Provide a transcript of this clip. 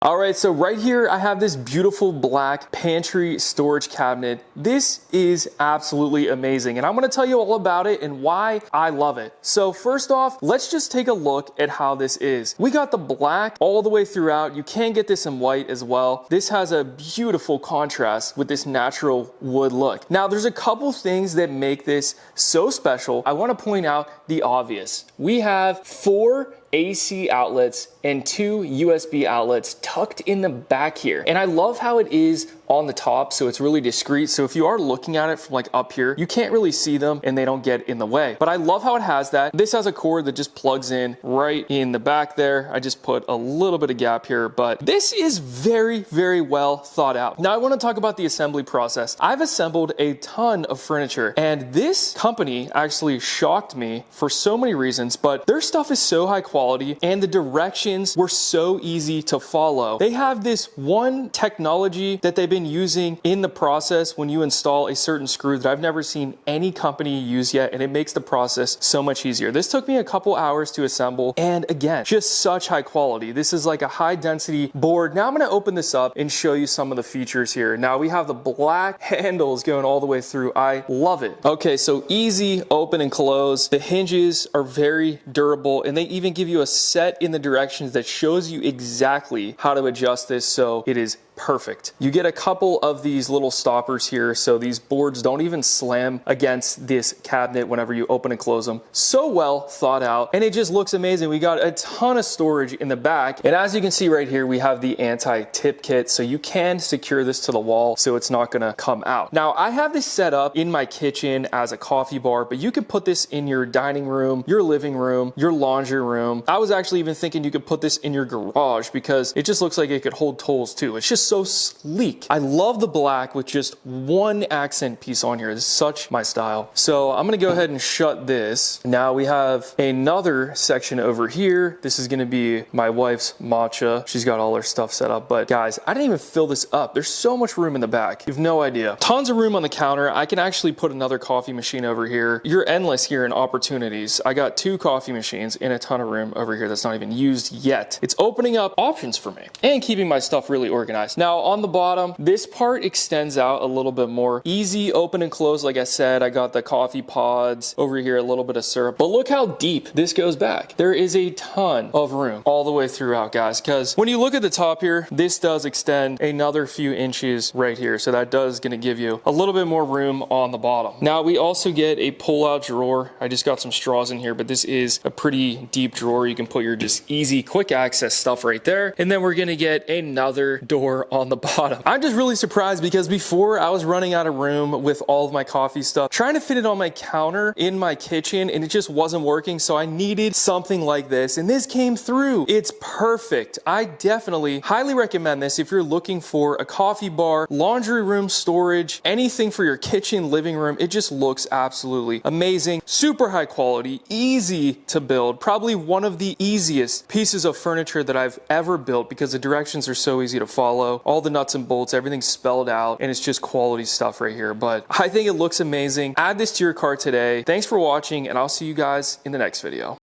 All right, so right here I have this beautiful black pantry storage cabinet. This is absolutely amazing, and I'm gonna tell you all about it and why I love it. So first off, let's just take a look at how this is. We got the black all the way throughout. You can get this in white as well. This has a beautiful contrast with this natural wood look. Now, there's a couple things that make this so special. I wanna point out the obvious. We have 4 AC outlets and 2 USB outlets tucked in the back here. And I love how it is on the top, so it's really discreet. So if you are looking at it from like up here, you can't really see them and they don't get in the way. But I love how it has that. This has a cord that just plugs in right in the back there. I just put a little bit of gap here, but this is very, very well thought out. Now I want to talk about the assembly process. I've assembled a ton of furniture, and this company actually shocked me for so many reasons, but their stuff is so high quality and the directions were so easy to follow. They have this one technology that they've been using in the process when you install a certain screw that I've never seen any company use yet, and it makes the process so much easier. This took me a couple hours to assemble, and again, just such high quality. This is like a high density board. Now I'm gonna open this up and show you some of the features here. Now we have the black handles going all the way through. I love it. Okay, so easy open and close. The hinges are very durable, and they even give you a set in the directions that shows you exactly how to adjust this, so it is perfect. You get a couple of these little stoppers here, so these boards don't even slam against this cabinet whenever you open and close them. So well thought out, and it just looks amazing. We got a ton of storage in the back, and as you can see right here, we have the anti-tip kit, so you can secure this to the wall so it's not gonna come out. Now, I have this set up in my kitchen as a coffee bar, but you could put this in your dining room, your living room, your laundry room. I was actually even thinking you could put this in your garage because it just looks like it could hold tools too. It's just so sleek. I love the black with just one accent piece on here. This is such my style. So I'm gonna go ahead and shut this. Now we have another section over here. This is gonna be my wife's matcha. She's got all her stuff set up, but guys, I didn't even fill this up. There's so much room in the back. You've no idea. Tons of room on the counter. I can actually put another coffee machine over here. You're endless here in opportunities. I got 2 coffee machines and a ton of room over here that's not even used yet. It's opening up options for me and keeping my stuff really organized. Now on the bottom, this part extends out a little bit more. Easy open and close, like I said. I got the coffee pods over here, a little bit of syrup, but look how deep this goes back. There is a ton of room all the way throughout, guys, because when you look at the top here, this does extend another few inches right here. So that does gonna give you a little bit more room on the bottom. Now we also get a pull-out drawer. I just got some straws in here, but this is a pretty deep drawer. You can put your just easy, quick access stuff right there. And then we're gonna get another door on the bottom. I'm just really surprised because before I was running out of room with all of my coffee stuff, trying to fit it on my counter in my kitchen, and it just wasn't working. So I needed something like this, and this came through. It's perfect. I definitely highly recommend this if you're looking for a coffee bar, laundry room storage, anything for your kitchen, living room. It just looks absolutely amazing. Super high quality, easy to build. Probably one of the easiest pieces of furniture that I've ever built because the directions are so easy to follow. All the nuts and bolts, everything's spelled out, and it's just quality stuff right here. But I think it looks amazing. Add this to your cart today. Thanks for watching, and I'll see you guys in the next video.